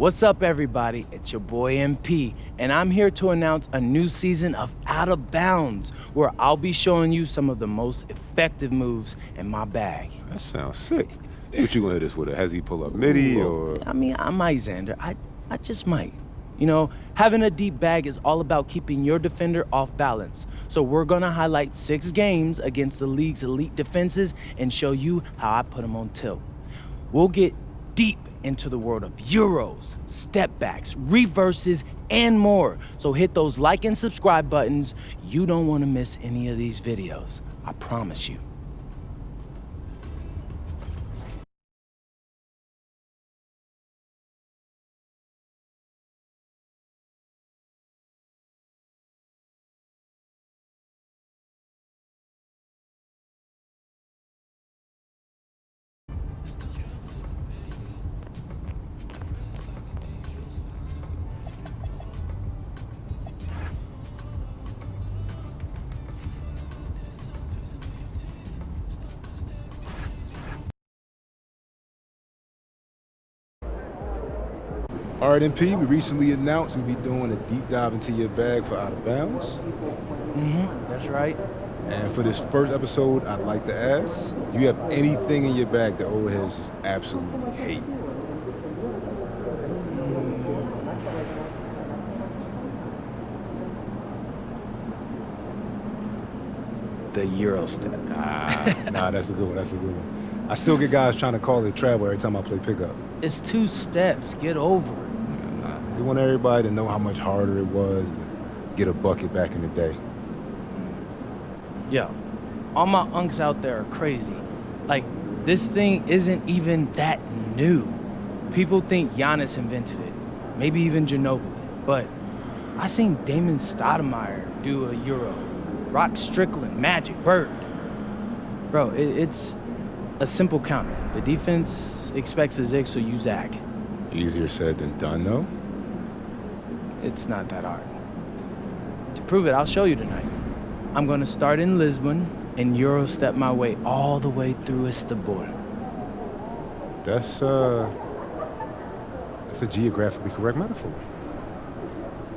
What's up, everybody? It's your boy MP, and I'm here to announce a new season of Out of Bounds, where I'll be showing you some of the most effective moves in my bag. That sounds sick. What you gonna hit us with? Has he pull up midi or? I mean, I might, Xander. I just might. You know, having a deep bag is all about keeping your defender off balance. So we're gonna highlight 6 games against the league's elite defenses and show you how I put them on tilt. We'll get deep into the world of Euros, step backs, reverses, and more. So hit those like and subscribe buttons. You don't want to miss any of these videos. I promise you. All right, MP, we recently announced we'll be doing a deep dive into your bag for Out of Bounds. That's right. And for this first episode, I'd like to ask, do you have anything in your bag that old heads just absolutely hate? The Euro step. Nah, that's a good one. That's a good one. I still get guys trying to call it travel every time I play pickup. It's 2 steps. Get over it. They want everybody to know how much harder it was to get a bucket back in the day. Yo, all my unks out there are crazy. Like, this thing isn't even that new. People think Giannis invented it, maybe even Ginobili. But I seen Damon Stoudemire do a Euro. Rock Strickland, Magic, Bird. Bro, it's a simple counter. The defense expects a zig, so you zag. Easier said than done, though. It's not that hard. To prove it, I'll show you tonight. I'm gonna start in Lisbon and Euro step my way all the way through Istanbul. That's a geographically correct metaphor.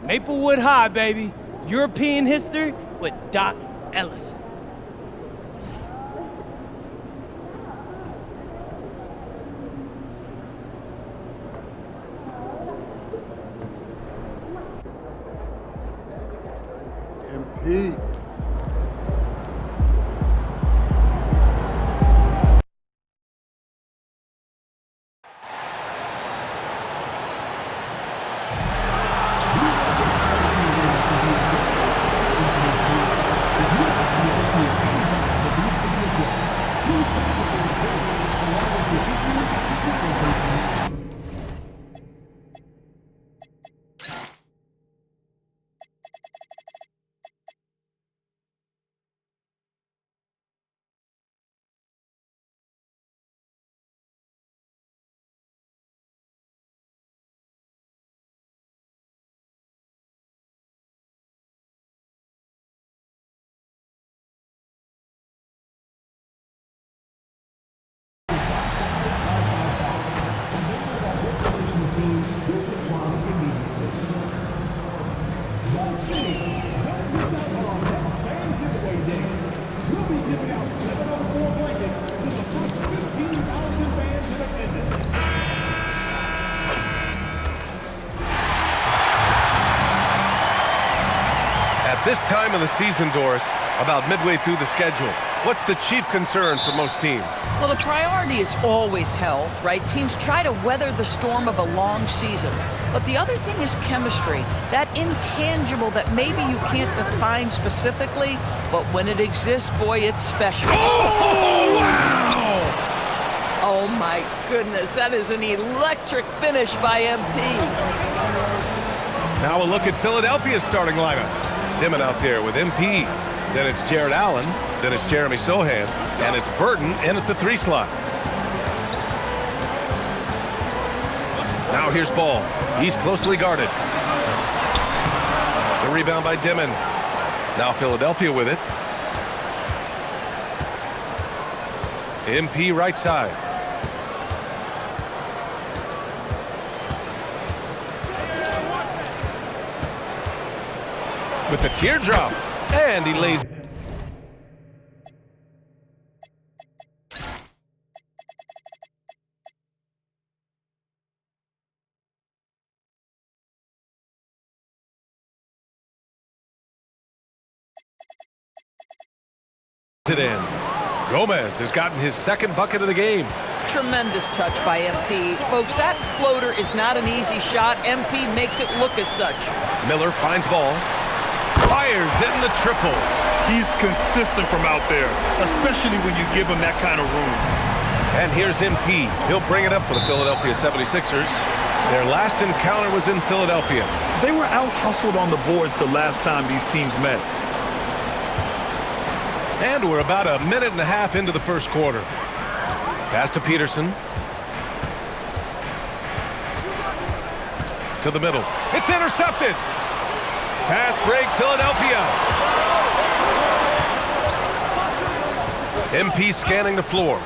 Maplewood High, baby. European history with Doc Ellison. MP. This time of the season, Doris, about midway through the schedule, what's the chief concern for most teams? Well, the priority is always health, right? Teams try to weather the storm of a long season. But the other thing is chemistry, that intangible that maybe you can't define specifically, but when it exists, boy, it's special. Oh, wow! Oh, my goodness, that is an electric finish by MP. Now a look at Philadelphia's starting lineup. Dimon out there with MP. Then it's Jared Allen. Then it's Jeremy Sohan. And it's Burton in at the 3 slot. Now here's Ball. He's closely guarded. The rebound by Dimon. Now Philadelphia with it. MP right side. with the teardrop. And he lays it in. Gomez has gotten his second bucket of the game. Tremendous touch by MP. Folks, that floater is not an easy shot. MP makes it look as such. Miller finds ball. Fires in the triple. He's consistent from out there, especially when you give him that kind of room. And here's MP. He'll bring it up for the Philadelphia 76ers. Their last encounter was in Philadelphia. They were out-hustled on the boards the last time these teams met. And we're about a minute and a half into the first quarter. Pass to Peterson. To the middle. It's intercepted. Fast break, Philadelphia. MP scanning the floor.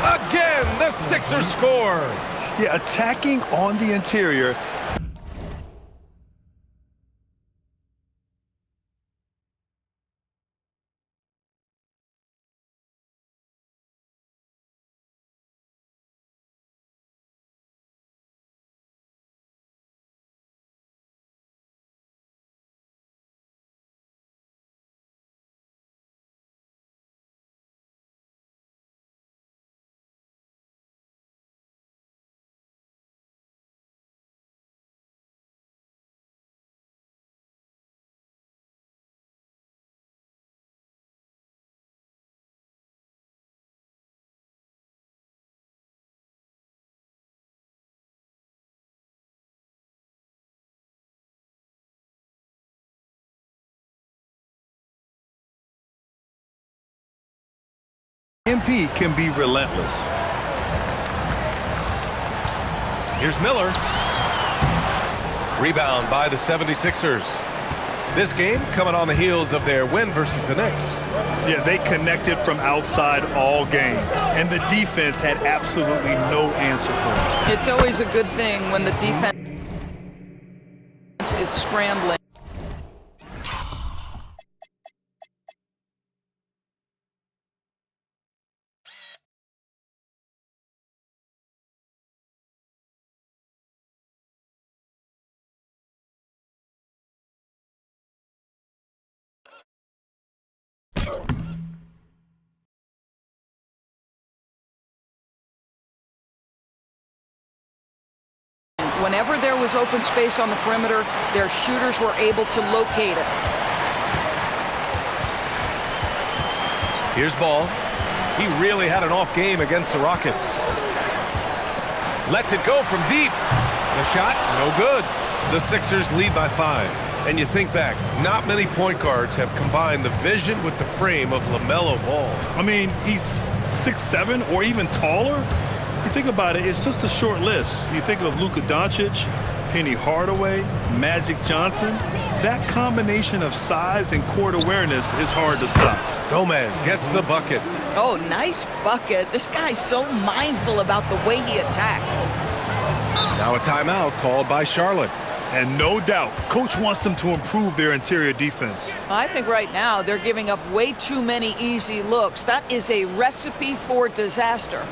Again, the Sixers score. Yeah, attacking on the interior. MP can be relentless. Here's Miller. Rebound by the 76ers. This game coming on the heels of their win versus the Knicks. Yeah, they connected from outside all game, and the defense had absolutely no answer for it. It's always a good thing when the defense is scrambling. Whenever there was open space on the perimeter, their shooters were able to locate it. Here's Ball. He really had an off game against the Rockets. Lets it go from deep. The shot, no good. The Sixers lead by 5. And you think back, not many point guards have combined the vision with the frame of LaMelo Ball. I mean, he's 6'7" or even taller. You think about it, it's just a short list. You think of Luka Doncic, Penny Hardaway, Magic Johnson. That combination of size and court awareness is hard to stop. Gomez gets the bucket. Oh, nice bucket. This guy's so mindful about the way he attacks. Now a timeout called by Charlotte. And no doubt, coach wants them to improve their interior defense. I think right now they're giving up way too many easy looks. That is a recipe for disaster.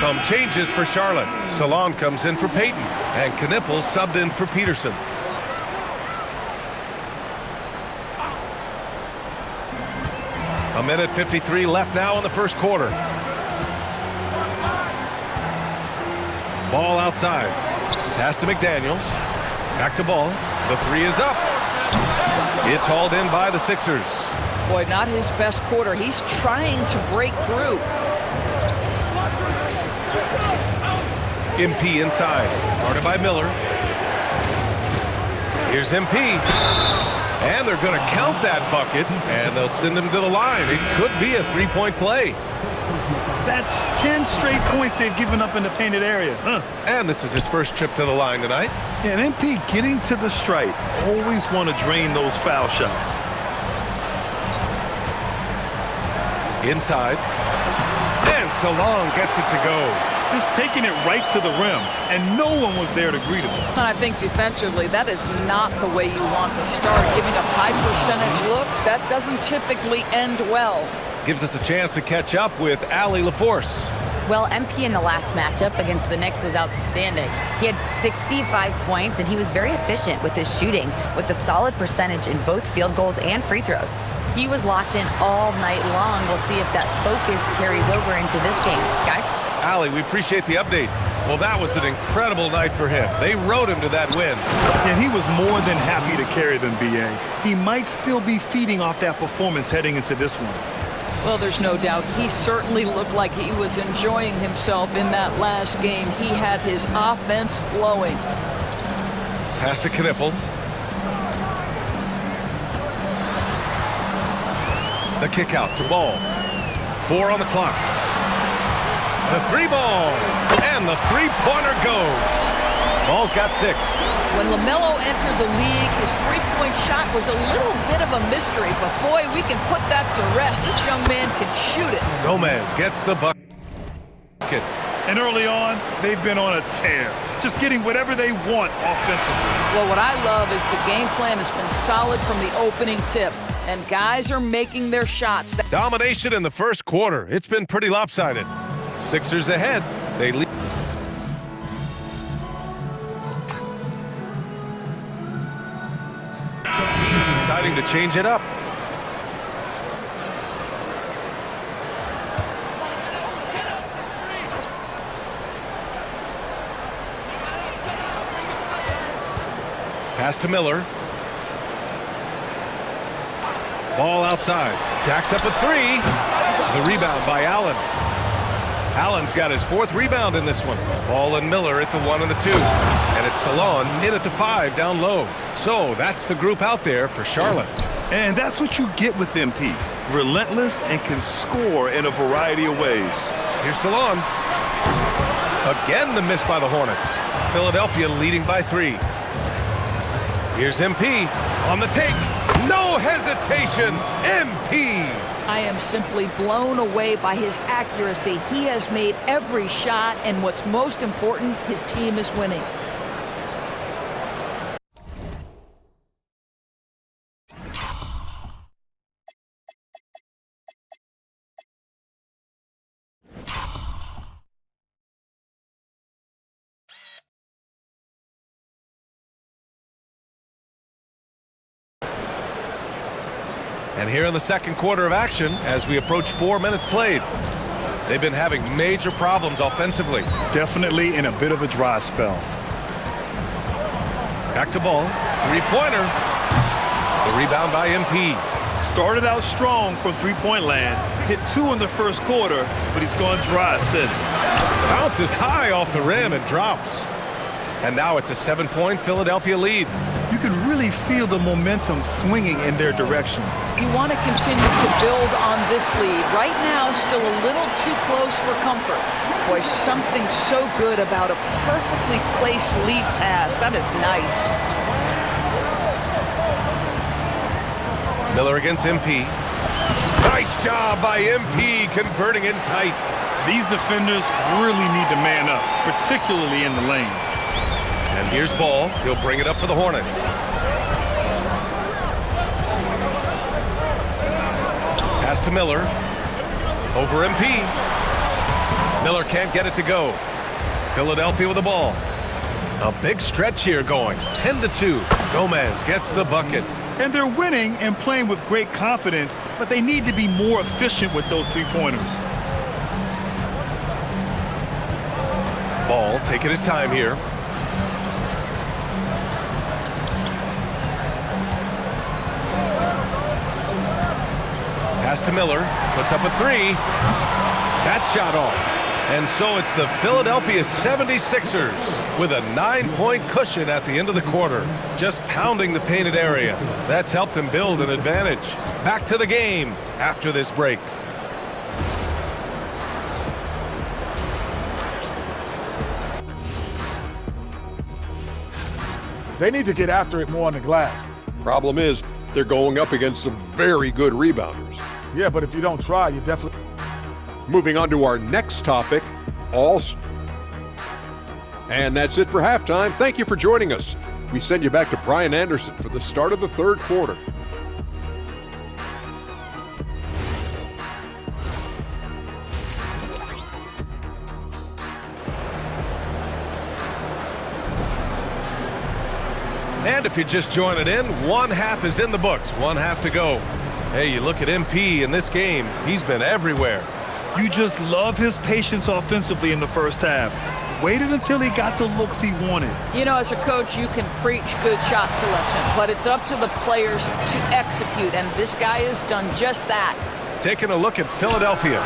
Some changes for Charlotte. Salon comes in for Payton, and Knippel subbed in for Peterson. A minute 53 left now in the first quarter. Ball outside. Pass to McDaniels. Back to Ball. The three is up. It's hauled in by the Sixers. Boy, not his best quarter. He's trying to break through. MP inside, guarded by Miller. Here's MP. And they're going to count that bucket, and they'll send him to the line. It could be a three-point play. That's 10 straight points they've given up in the painted area. And this is his first trip to the line tonight. Yeah, and MP getting to the stripe. Always want to drain those foul shots. Inside. And Solon gets it to go. Just taking it right to the rim, and no one was there to greet him. I think defensively, that is not the way you want to start. Giving up high percentage looks, that doesn't typically end well. Gives us a chance to catch up with Allie LaForce. Well, MP in the last matchup against the Knicks was outstanding. He had 65 points, and he was very efficient with his shooting, with a solid percentage in both field goals and free throws. He was locked in all night long. We'll see if that focus carries over into this game. Guys? Allie, we appreciate the update. Well, that was an incredible night for him. They rode him to that win. And he was more than happy to carry them, B.A. He might still be feeding off that performance heading into this one. Well, there's no doubt. He certainly looked like he was enjoying himself in that last game. He had his offense flowing. Pass to Knippel. The kick out to Ball. 4 on the clock. The three ball. And the three-pointer goes. Ball's got 6. When LaMelo entered the league, his three-point shot was a little bit of a mystery, but boy, we can put that to rest. This young man can shoot it. Gomez gets the bucket. And early on, they've been on a tear, just getting whatever they want offensively. Well, what I love is the game plan has been solid from the opening tip, and guys are making their shots. Domination in the first quarter. It's been pretty lopsided. Sixers ahead. They lead. Deciding to change it up. Pass to Miller. Ball outside. Jacks up a 3. The rebound by Allen. Allen's got his 4th rebound in this one. Ball and Miller at the 1 and the 2. And it's Solon in at the 5 down low. So that's the group out there for Charlotte. And that's what you get with MP. Relentless and can score in a variety of ways. Here's Solon. Again the miss by the Hornets. Philadelphia leading by 3. Here's MP on the take. No hesitation. MP. I am simply blown away by his accuracy. He has made every shot, and what's most important, his team is winning. And here in the second quarter of action, as we approach 4 minutes played, they've been having major problems offensively. Definitely in a bit of a dry spell. Back to Ball. Three-pointer. The rebound by MP. Started out strong from three-point land. Hit 2 in the first quarter, but he's gone dry since. Bounces high off the rim and drops. And now it's a 7-point Philadelphia lead. You can really feel the momentum swinging in their direction. You want to continue to build on this lead. Right now, still a little too close for comfort. Boy, something so good about a perfectly placed lead pass. That is nice. Miller against MP. Nice job by MP converting in tight. These defenders really need to man up, particularly in the lane. And here's Ball. He'll bring it up for the Hornets. Pass to Miller. Over MP. Miller can't get it to go. Philadelphia with the ball. A big stretch here going. 10-2. Gomez gets the bucket. And they're winning and playing with great confidence, but they need to be more efficient with those three-pointers. Ball taking his time here. Pass to Miller. Puts up a three. That shot off. And so it's the Philadelphia 76ers with a 9-point cushion at the end of the quarter, just pounding the painted area. That's helped them build an advantage. Back to the game after this break. They need to get after it more on the glass. Problem is, they're going up against some very good rebounders. Yeah, but if you don't try, you definitely... Moving on to our next topic, And that's it for halftime. Thank you for joining us. We send you back to Brian Anderson for the start of the third quarter. And if you're just joining in, one half is in the books, one half to go. Hey, you look at MP in this game, he's been everywhere. You just love his patience offensively in the first half. Waited until he got the looks he wanted. You know, as a coach, you can preach good shot selection, but it's up to the players to execute, and this guy has done just that. Taking a look at Philadelphia.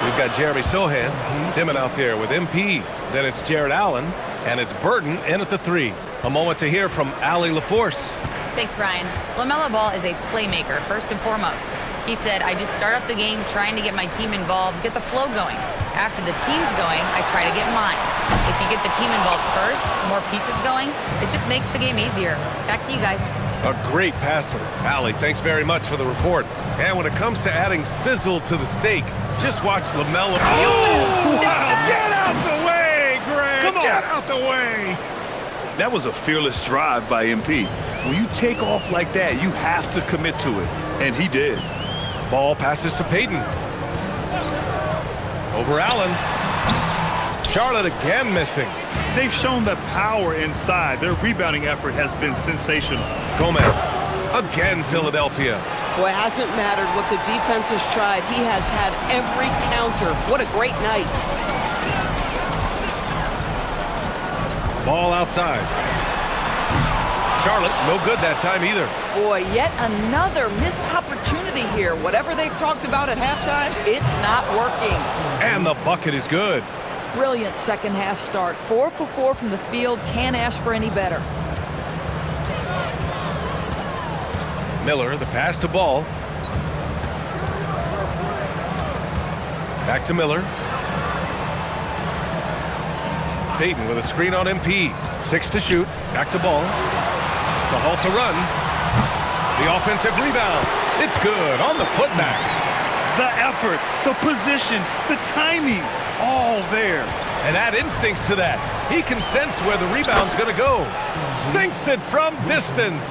We've got Jeremy Sohan dimming out there with MP. Then it's Jared Allen, and it's Burton in at the three. A moment to hear from Allie LaForce. Thanks, Brian. LaMelo Ball is a playmaker, first and foremost. He said, I just start off the game trying to get my team involved, get the flow going. After the team's going, I try to get mine. If you get the team involved first, more pieces going, it just makes the game easier. Back to you guys. A great passer. Allie, thanks very much for the report. And when it comes to adding sizzle to the steak, just watch LaMelo. Oh, wow. Get out the way, Greg! Come on. Get out the way! That was a fearless drive by MP. When you take off like that, you have to commit to it. And he did. Ball passes to Payton. Over Allen. Charlotte again missing. They've shown the power inside. Their rebounding effort has been sensational. Gomez. Again, Philadelphia. Boy, it hasn't mattered what the defense has tried. He has had every counter. What a great night. Ball outside. Charlotte, no good that time either. Boy, yet another missed opportunity here. Whatever they talked about at halftime, it's not working. And the bucket is good. Brilliant second half start. 4 for 4 from the field. Can't ask for any better. Miller, the pass to Ball. Back to Miller. Payton with a screen on MP. 6 to shoot. Back to Ball. To halt the run. The offensive rebound. It's good on the putback. The effort, the position, the timing, all there. And add instincts to that. He can sense where the rebound's going to go. Sinks it from distance.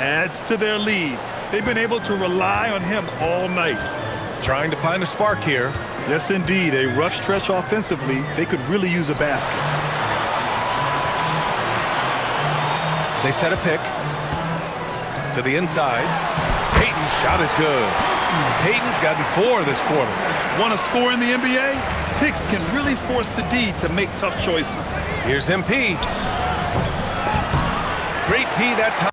Adds to their lead. They've been able to rely on him all night. Trying to find a spark here. Yes, indeed. A rough stretch offensively. They could really use a basket. They set a pick to the inside. Payton's shot is good. Payton's gotten 4 this quarter. Want to score in the NBA? Picks can really force the D to make tough choices. Here's MP. Great D that time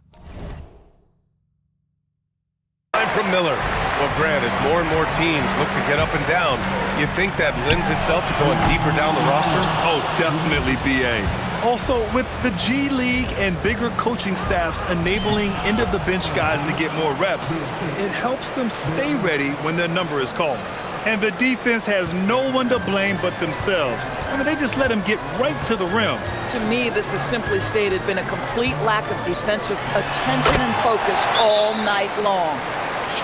from Miller. Well, Grant, as more and more teams look to get up and down, you think that lends itself to going deeper down the roster? Oh, definitely, BA. Also, with the G League and bigger coaching staffs enabling end-of-the-bench guys to get more reps, it helps them stay ready when their number is called. And the defense has no one to blame but themselves. I mean, they just let them get right to the rim. To me, this has simply stated been a complete lack of defensive attention and focus all night long.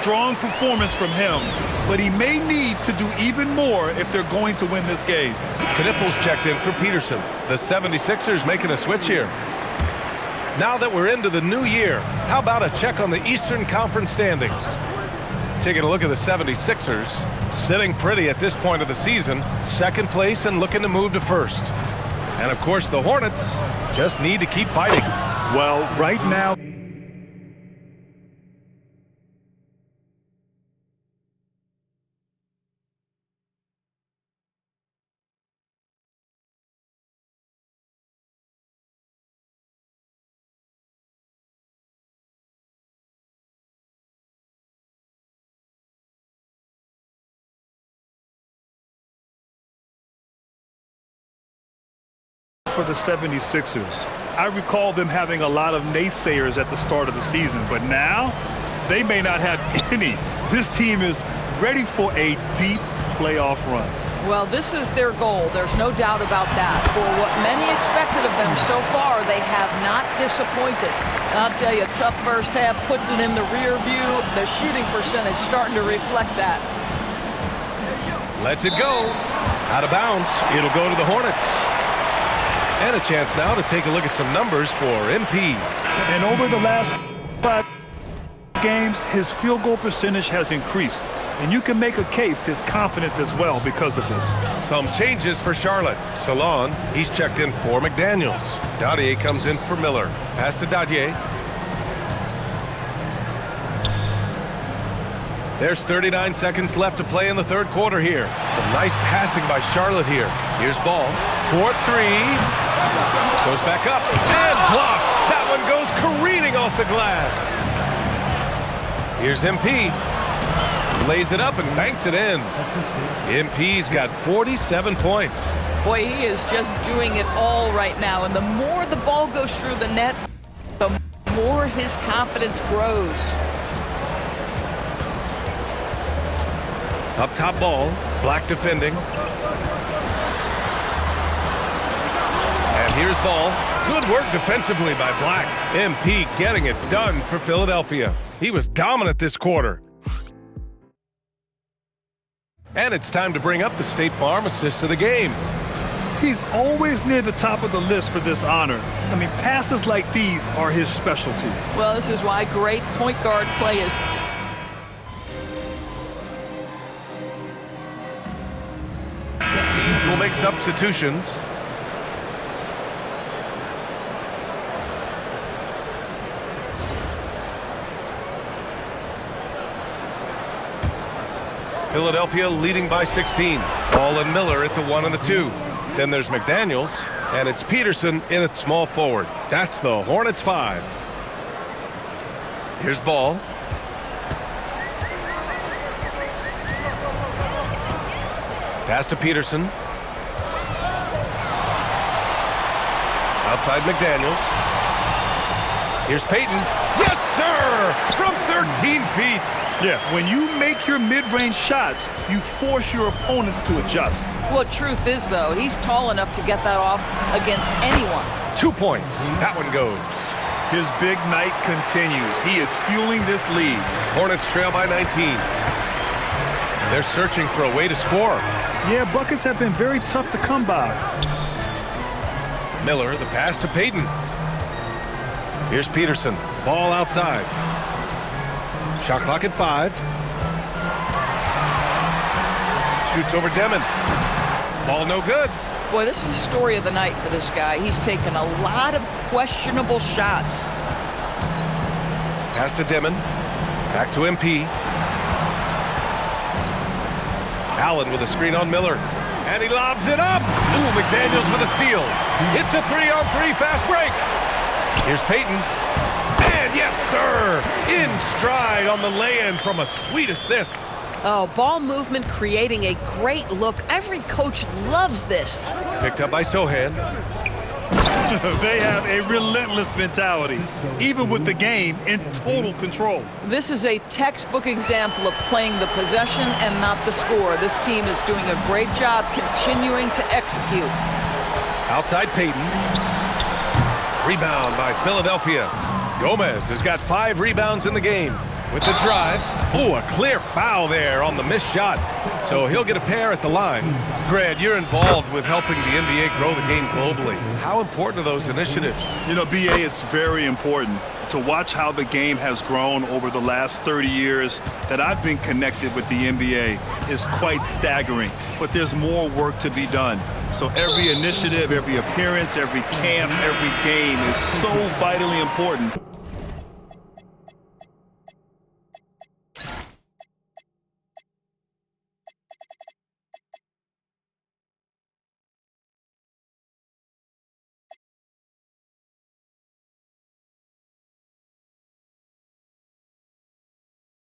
Strong performance from him, but he may need to do even more if they're going to win this game. Knipples checked in for Peterson. The 76ers making a switch here. Now that we're into the new year, how about a check on the Eastern Conference standings? Taking a look at the 76ers, sitting pretty at this point of the season, second place and looking to move to first. And of course, the Hornets just need to keep fighting. Well, right now, for the 76ers. I recall them having a lot of naysayers at the start of the season, but now they may not have any. This team is ready for a deep playoff run. Well, this is their goal. There's no doubt about that. For what many expected of them so far, they have not disappointed. And I'll tell you, tough first half puts it in the rear view. The shooting percentage starting to reflect that. Lets it go. Out of bounds. It'll go to the Hornets. And a chance now to take a look at some numbers for MP. And over the last 5 games, his field goal percentage has increased. And you can make a case his confidence as well because of this. Some changes for Charlotte. Salon, he's checked in for McDaniels. Dadier comes in for Miller. Pass to Dadier. There's 39 seconds left to play in the third quarter here. Some nice passing by Charlotte here. Here's ball. 4-3. Goes back up. And blocked. That one goes careening off the glass. Here's MP. Lays it up and banks it in. MP's got 47 points. Boy, he is just doing it all right now. And the more the ball goes through the net, the more his confidence grows. Up top ball. Black defending. And here's ball. Good work defensively by Black. MP getting it done for Philadelphia. He was dominant this quarter. And it's time to bring up the State Farm assist of the game. He's always near the top of the list for this honor. I mean, passes like these are his specialty. Well, this is why great point guard play is. Will make substitutions. Philadelphia leading by 16. Ball and Miller at the 1 and the 2. Then there's McDaniels, and it's Peterson in at small forward. That's the Hornets 5. Here's Ball. Pass to Peterson. Outside McDaniels. Here's Payton. Yes, sir! From 13 feet. Yeah, when you make your mid-range shots, you force your opponents to adjust. Well, truth is, though, he's tall enough to get that off against anyone. 2 points. That one goes. His big night continues. He is fueling this lead. Hornets trail by 19. They're searching for a way to score. Yeah, buckets have been very tough to come by. Miller, the pass to Payton. Here's Peterson. Ball outside. Shot clock at 5. Shoots over Demon. Ball no good. Boy, this is the story of the night for this guy. He's taken a lot of questionable shots. Pass to Demon. Back to MP. Allen with a screen on Miller. And he lobs it up. Ooh, McDaniels with a steal. It's a 3-on-3 fast break. Here's Payton. And yes, sir, in stride on the lay-in from a sweet assist. Oh, ball movement creating a great look. Every coach loves this. Picked up by Sohan. They have a relentless mentality, even with the game in total control. This is a textbook example of playing the possession and not the score. This team is doing a great job continuing to execute. Outside Payton. Rebound by Philadelphia. Gomez has got 5 rebounds in the game. With the drive. Oh, a clear foul there on the missed shot. So he'll get a pair at the line. Grant, you're involved with helping the NBA grow the game globally. How important are those initiatives? You know, BA, it's very important to watch how the game has grown over the last 30 years that I've been connected with the NBA is quite staggering. But there's more work to be done. So every initiative, every appearance, every camp, every game is so vitally important.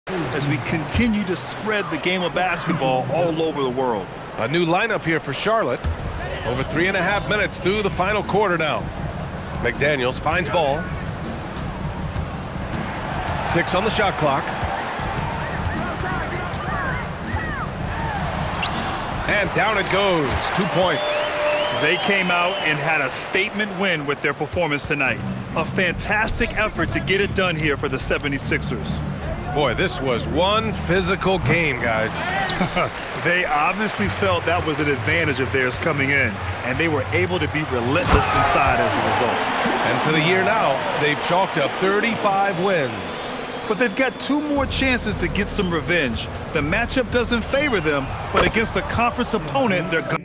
As we continue to spread the game of basketball all over the world. A new lineup here for Charlotte. Over 3.5 minutes through the final quarter now. McDaniels finds ball. 6 on the shot clock. And down it goes. 2 points. They came out and had a statement win with their performance tonight. A fantastic effort to get it done here for the 76ers. Boy, this was one physical game, guys. They obviously felt that was an advantage of theirs coming in, and they were able to be relentless inside as a result. And for the year now, they've chalked up 35 wins. But they've got 2 more chances to get some revenge. The matchup doesn't favor them, but against a conference opponent, they're going.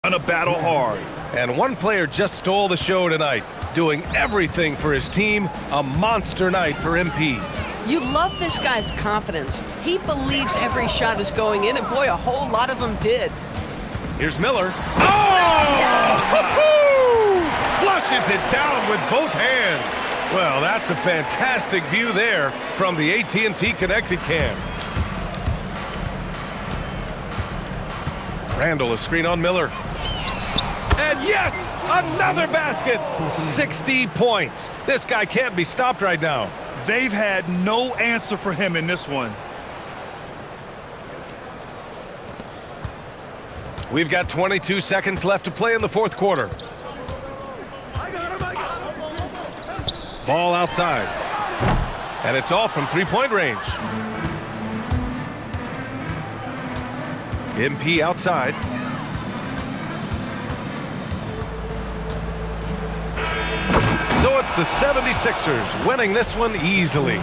To battle hard. And one player just stole the show tonight, doing everything for his team. A monster night for MP. You love this guy's confidence. He believes every shot is going in, and boy, a whole lot of them did. Here's Miller. Oh! Flushes it down with both hands. Well, that's a fantastic view there from the AT&T Connected Cam. Randall, a screen on Miller. And yes, another basket. 60 points. This guy can't be stopped right now. They've had no answer for him in this one. We've got 22 seconds left to play in the fourth quarter. Ball outside. And it's off from three-point range. MP outside. So it's the 76ers winning this one easily.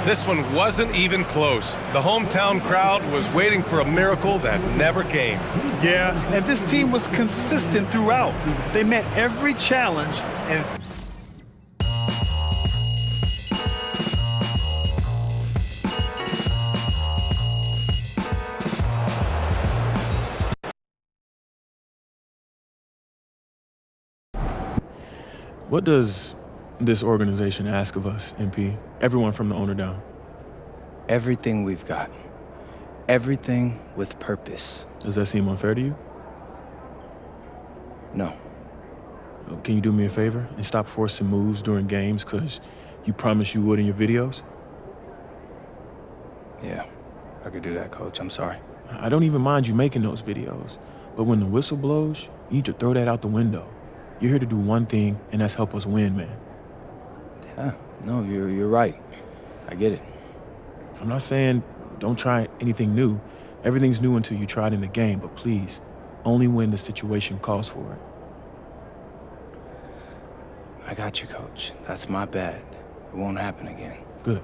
This one wasn't even close. The hometown crowd was waiting for a miracle that never came. Yeah, and this team was consistent throughout. They met every challenge and What does this organization ask of us, MP? Everyone from the owner down. Everything we've got. Everything with purpose. Does that seem unfair to you? No. Can you do me a favor and stop forcing moves during games because you promised you would in your videos? Yeah, I could do that, Coach. I'm sorry. I don't even mind you making those videos, but when the whistle blows, you need to throw that out the window. You're here to do one thing, and that's help us win, man. Yeah, no, you're right. I get it. I'm not saying don't try anything new. Everything's new until you try it in the game, but please, only when the situation calls for it. I got you, Coach. That's my bad. It won't happen again. Good.